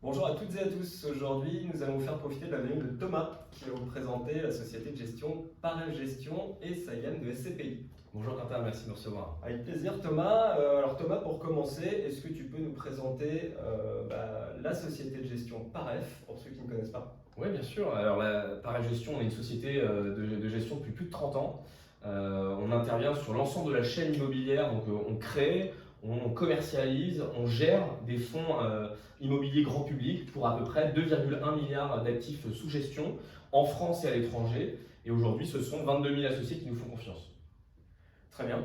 Bonjour à toutes et à tous. Aujourd'hui, nous allons vous faire profiter de la venue de Thomas qui va vous présenter la société de gestion Parel Gestion et sa gamme de SCPI. Bonjour Quentin, merci de me recevoir. Avec plaisir Thomas. Alors Thomas, pour commencer, est-ce que tu peux nous présenter la société de gestion Paref pour ceux qui ne connaissent pas? Oui, bien sûr. Alors, la Paragestion, on est une société de gestion depuis plus de 30 ans. On intervient sur l'ensemble de la chaîne immobilière. Donc, on crée, on commercialise, on gère des fonds immobiliers grand public pour à peu près 2,1 milliards d'actifs sous gestion en France et à l'étranger. Et aujourd'hui, ce sont 22 000 associés qui nous font confiance. Très bien,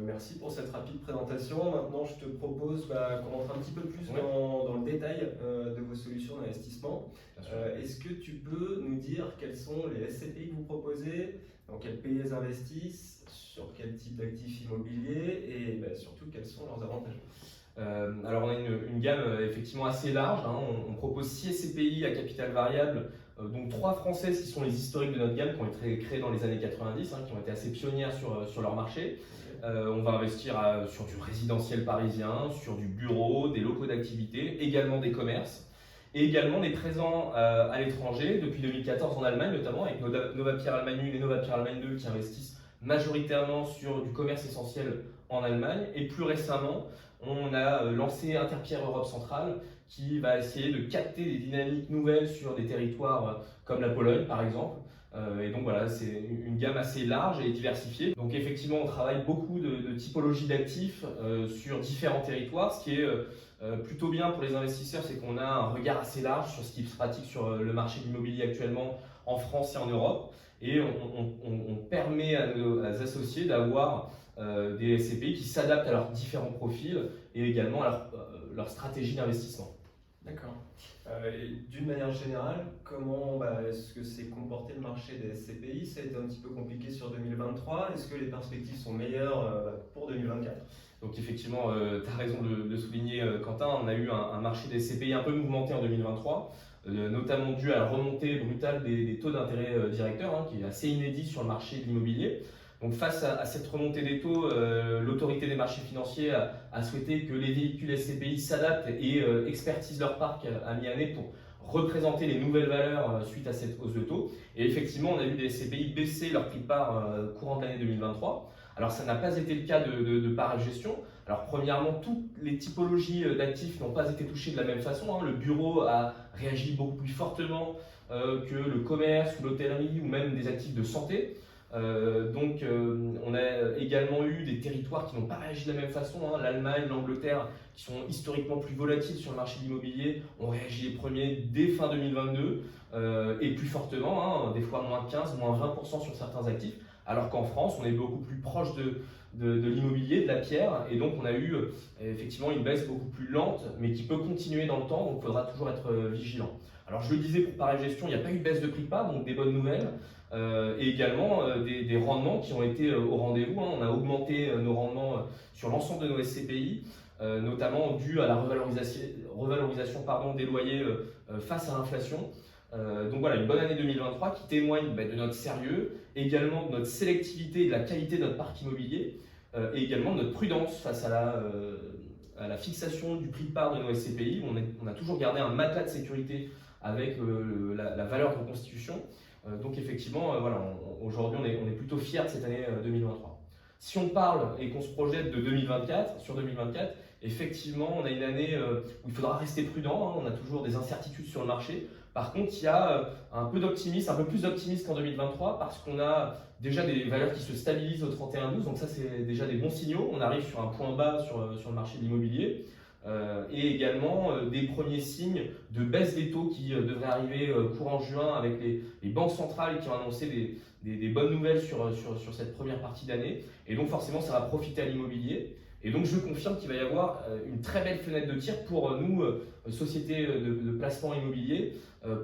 merci pour cette rapide présentation. Maintenant, je te propose qu'on entre un petit peu plus Oui. dans le détail de vos solutions d'investissement. Bien sûr. Est-ce que tu peux nous dire quels sont les SCPI que vous proposez, dans quel pays elles investissent, sur quel type d'actifs immobiliers et surtout quels sont leurs avantages? Alors on a une gamme effectivement assez large, hein. On propose 6 SCPI à capital variable, donc 3 françaises qui sont les historiques de notre gamme, qui ont été créées dans les années 90, hein, qui ont été assez pionnières sur leur marché. On va investir sur du résidentiel parisien, sur du bureau, des locaux d'activité, également des commerces, et également des présents à l'étranger, depuis 2014 en Allemagne notamment, avec Novapierre Allemagne 1 et Novapierre Allemagne 2 qui investissent majoritairement sur du commerce essentiel en Allemagne, et plus récemment, on a lancé Interpierre Europe Centrale qui va essayer de capter des dynamiques nouvelles sur des territoires comme la Pologne par exemple. Et donc voilà, c'est une gamme assez large et diversifiée. Donc effectivement, on travaille beaucoup de typologies d'actifs sur différents territoires. Ce qui est plutôt bien pour les investisseurs, c'est qu'on a un regard assez large sur ce qui se pratique sur le marché de l'immobilier actuellement en France et en Europe. Et on permet à nos associés d'avoir des SCPI qui s'adaptent à leurs différents profils et également à leur stratégie d'investissement. D'accord. Et d'une manière générale, comment est-ce que s'est comporté le marché des SCPI? Ça a été un petit peu compliqué sur 2023. Est-ce que les perspectives sont meilleures pour 2024? Donc effectivement, tu as raison de le souligner Quentin, on a eu un marché des SCPI un peu mouvementé en 2023, notamment dû à la remontée brutale des taux d'intérêt directeurs, hein, qui est assez inédit sur le marché de l'immobilier. Donc face à cette remontée des taux, l'autorité des marchés financiers a souhaité que les véhicules SCPI s'adaptent et expertisent leur parc à mi-année pour représenter les nouvelles valeurs suite à cette hausse de taux. Et effectivement, on a vu des SCPI baisser leur prix de part courant de l'année 2023. Alors ça n'a pas été le cas de Parel Gestion. Alors premièrement, toutes les typologies d'actifs n'ont pas été touchées de la même façon, hein. Le bureau a réagi beaucoup plus fortement que le commerce ou l'hôtellerie ou même des actifs de santé. On a également eu des territoires qui n'ont pas réagi de la même façon, hein. L'Allemagne, l'Angleterre, qui sont historiquement plus volatiles sur le marché de l'immobilier, ont réagi les premiers dès fin 2022 et plus fortement, hein, des fois moins 15, moins 20% sur certains actifs, alors qu'en France, on est beaucoup plus proche de l'immobilier, de la pierre, et donc on a eu effectivement une baisse beaucoup plus lente, mais qui peut continuer dans le temps, donc il faudra toujours être vigilant. Alors je le disais, pour Parel Gestion, il n'y a pas eu de baisse de prix de part, donc des bonnes nouvelles. Et également des rendements qui ont été au rendez-vous, hein. On a augmenté nos rendements sur l'ensemble de nos SCPI, notamment dû à la revalorisation des loyers face à l'inflation. Donc voilà, une bonne année 2023 qui témoigne de notre sérieux, également de notre sélectivité et de la qualité de notre parc immobilier, et également de notre prudence face à la fixation du prix de part de nos SCPI. On a toujours gardé un matelas de sécurité avec la valeur de reconstitution. Donc effectivement, voilà, aujourd'hui on est plutôt fiers de cette année 2023. Si on parle et qu'on se projette de 2024, sur 2024, effectivement on a une année où il faudra rester prudent, hein. On a toujours des incertitudes sur le marché. Par contre, il y a un peu d'optimisme, un peu plus d'optimisme qu'en 2023, parce qu'on a déjà des valeurs qui se stabilisent au 31-12, donc ça c'est déjà des bons signaux. On arrive sur un point bas sur le marché de l'immobilier. Et également des premiers signes de baisse des taux qui devraient arriver courant juin, avec les banques centrales qui ont annoncé des bonnes nouvelles sur cette première partie d'année. Et donc forcément, ça va profiter à l'immobilier. Et donc je confirme qu'il va y avoir une très belle fenêtre de tir pour nous, société de placement immobilier,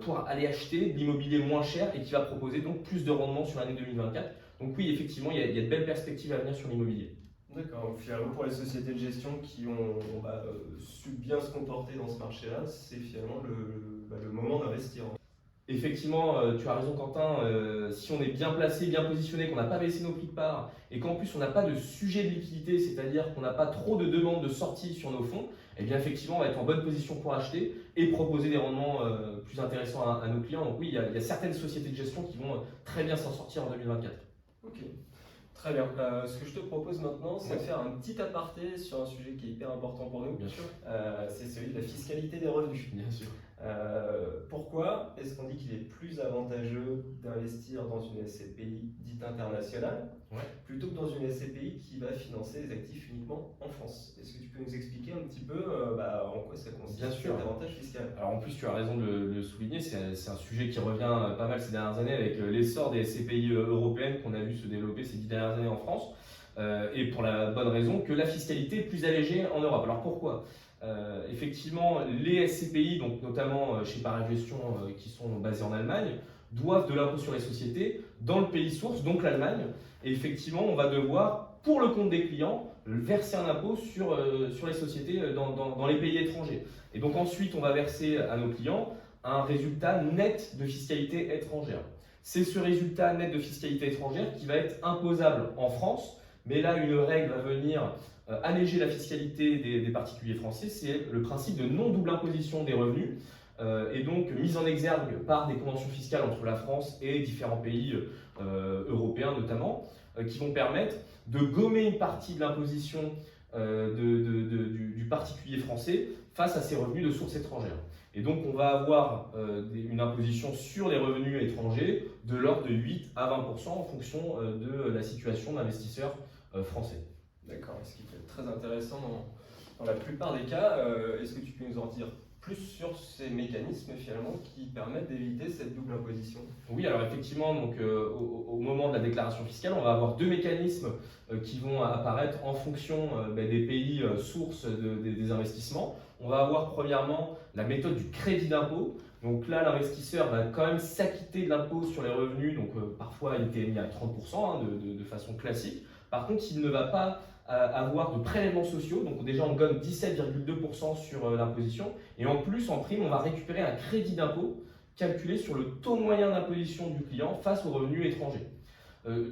pour aller acheter de l'immobilier moins cher et qui va proposer donc plus de rendement sur l'année 2024. Donc oui, effectivement, il y a de belles perspectives à venir sur l'immobilier. D'accord, donc finalement pour les sociétés de gestion qui ont su bien se comporter dans ce marché-là, c'est finalement le moment d'investir. Effectivement, tu as raison Quentin, si on est bien placé, bien positionné, qu'on n'a pas baissé nos prix de part et qu'en plus on n'a pas de sujet de liquidité, c'est-à-dire qu'on n'a pas trop de demandes de sortie sur nos fonds, eh bien effectivement, on va être en bonne position pour acheter et proposer des rendements plus intéressants à nos clients. Donc oui, il y a certaines sociétés de gestion qui vont très bien s'en sortir en 2024. Ok, très bien. Ce que je te propose maintenant, c'est de faire un petit aparté sur un sujet qui est hyper important pour nous. Bien sûr. C'est celui de la fiscalité des revenus. Bien sûr. Pourquoi est-ce qu'on dit qu'il est plus avantageux d'investir dans une SCPI dite internationale plutôt que dans une SCPI qui va financer les actifs uniquement en France? Est-ce que tu peux nous expliquer un petit peu en quoi ça consiste, Bien sûr. cet avantage fiscal? Alors en plus, tu as raison de le souligner, c'est un sujet qui revient pas mal ces dernières années avec l'essor des SCPI européennes qu'on a vu se développer ces 10 dernières années en France. Et pour la bonne raison que la fiscalité est plus allégée en Europe. Alors pourquoi? Effectivement, les SCPI, donc notamment chez Parigestion, qui sont basés en Allemagne, doivent de l'impôt sur les sociétés dans le pays source, donc l'Allemagne. Et effectivement, on va devoir, pour le compte des clients, verser un impôt sur les sociétés dans les pays étrangers. Et donc ensuite, on va verser à nos clients un résultat net de fiscalité étrangère. C'est ce résultat net de fiscalité étrangère qui va être imposable en France, mais là, une règle va venir alléger la fiscalité des particuliers français, c'est le principe de non-double imposition des revenus, et donc mise en exergue par des conventions fiscales entre la France et différents pays européens notamment, qui vont permettre de gommer une partie de l'imposition du particulier français face à ses revenus de sources étrangères. Et donc on va avoir une imposition sur les revenus étrangers de l'ordre de 8 à 20% en fonction de la situation d'investisseurs français. D'accord, ce qui peut être très intéressant dans la plupart des cas. Est-ce que tu peux nous en dire plus sur ces mécanismes finalement qui permettent d'éviter cette double imposition? Oui, alors effectivement, donc, au moment de la déclaration fiscale, on va avoir deux mécanismes qui vont apparaître en fonction des pays sources des investissements. On va avoir premièrement la méthode du crédit d'impôt. Donc là, l'investisseur va quand même s'acquitter de l'impôt sur les revenus, donc parfois il était mis à 30% de façon classique. Par contre, il ne va pas avoir de prélèvements sociaux, donc déjà on gomme 17,2% sur l'imposition, et en plus, en prime, on va récupérer un crédit d'impôt calculé sur le taux moyen d'imposition du client face aux revenus étrangers.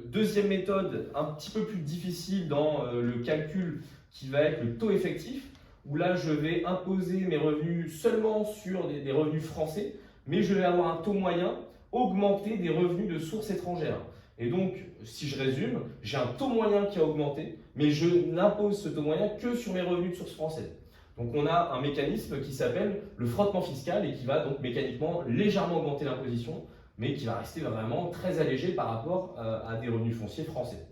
Deuxième méthode, un petit peu plus difficile dans le calcul, qui va être le taux effectif, où là je vais imposer mes revenus seulement sur des revenus français, mais je vais avoir un taux moyen augmenté des revenus de sources étrangères. Et donc, si je résume, j'ai un taux moyen qui a augmenté, mais je n'impose ce taux moyen que sur mes revenus de source française. Donc on a un mécanisme qui s'appelle le frottement fiscal et qui va donc mécaniquement légèrement augmenter l'imposition, mais qui va rester vraiment très allégé par rapport à des revenus fonciers français.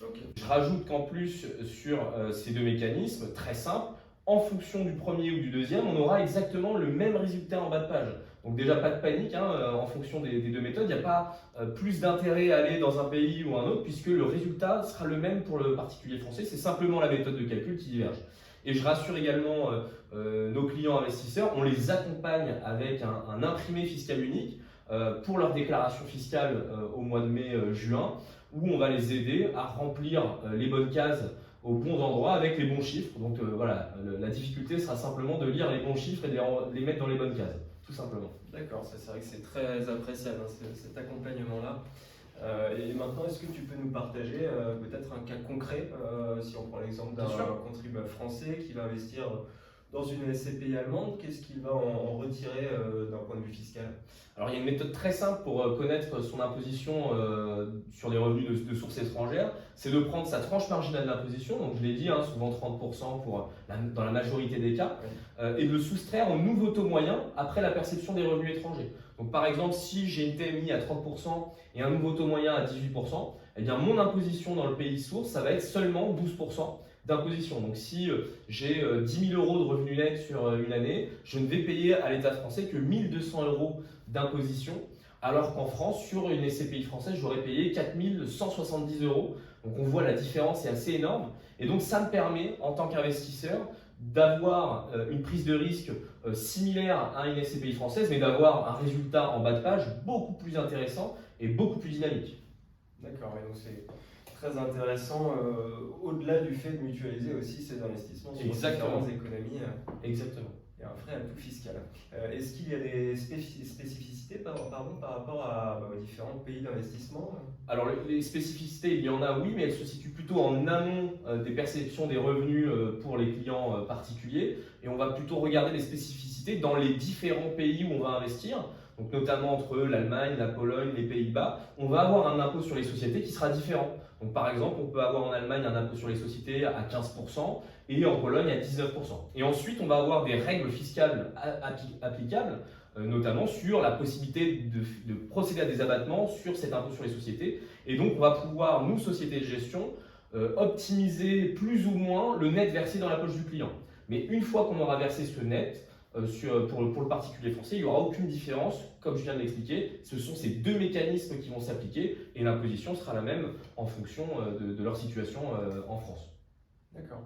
Okay. Je rajoute qu'en plus sur ces deux mécanismes, très simples, en fonction du premier ou du deuxième, on aura exactement le même résultat en bas de page. Donc déjà, pas de panique, en fonction des deux méthodes, il n'y a pas plus d'intérêt à aller dans un pays ou un autre, puisque le résultat sera le même pour le particulier français, c'est simplement la méthode de calcul qui diverge. Et je rassure également nos clients investisseurs, on les accompagne avec un imprimé fiscal unique pour leur déclaration fiscale au mois de mai-juin, où on va les aider à remplir les bonnes cases aux bons endroits avec les bons chiffres. Donc voilà, la difficulté sera simplement de lire les bons chiffres et de les mettre dans les bonnes cases, tout simplement. D'accord, c'est vrai que c'est très appréciable cet accompagnement-là. Et maintenant, est-ce que tu peux nous partager peut-être un cas concret, si on prend l'exemple d'un contribuable français qui va investir dans une SCPI allemande, qu'est-ce qu'il va en retirer d'un point de vue fiscal? Alors il y a une méthode très simple pour connaître son imposition sur les revenus de sources étrangères, c'est de prendre sa tranche marginale d'imposition, donc je l'ai dit, souvent 30% dans la majorité des cas, et de le soustraire au nouveau taux moyen après la perception des revenus étrangers. Donc par exemple, si j'ai une TMI à 30% et un nouveau taux moyen à 18%, eh bien mon imposition dans le pays source, ça va être seulement 12% d'imposition. Donc si j'ai 10 000 euros de revenus nets sur une année, je ne vais payer à l'État français que 1 200 euros d'imposition, alors qu'en France, sur une SCPI française, j'aurais payé 4 170 euros. Donc on voit la différence est assez énorme. Et donc ça me permet, en tant qu'investisseur, d'avoir une prise de risque similaire à une SCPI française, mais d'avoir un résultat en bas de page beaucoup plus intéressant et beaucoup plus dynamique. D'accord, et donc c'est très intéressant, au-delà du fait de mutualiser aussi ces investissements sur différentes économies. Exactement. Il y a un vrai atout fiscal. Est-ce qu'il y a des spécificités par rapport aux différents pays d'investissement? Alors les spécificités, il y en a oui, mais elles se situent plutôt en amont des perceptions des revenus pour les clients particuliers. Et on va plutôt regarder les spécificités dans les différents pays où on va investir. Donc notamment entre l'Allemagne, la Pologne, les Pays-Bas, on va avoir un impôt sur les sociétés qui sera différent. Donc par exemple, on peut avoir en Allemagne un impôt sur les sociétés à 15% et en Pologne à 19%. Et ensuite, on va avoir des règles fiscales applicables, notamment sur la possibilité de procéder à des abattements sur cet impôt sur les sociétés. Et donc, on va pouvoir, nous, sociétés de gestion, optimiser plus ou moins le net versé dans la poche du client. Mais une fois qu'on aura versé ce net, pour le particulier français, il n'y aura aucune différence, comme je viens de l'expliquer. Ce sont ces deux mécanismes qui vont s'appliquer et l'imposition sera la même en fonction de leur situation en France. D'accord.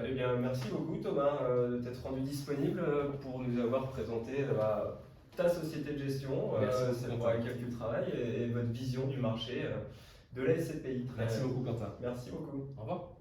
Eh bien, merci beaucoup Thomas de t'être rendu disponible pour nous avoir présenté ta société de gestion, celle pour laquelle tu travailles et votre vision du marché de la SCPI. Merci beaucoup Quentin. Merci beaucoup. Au revoir.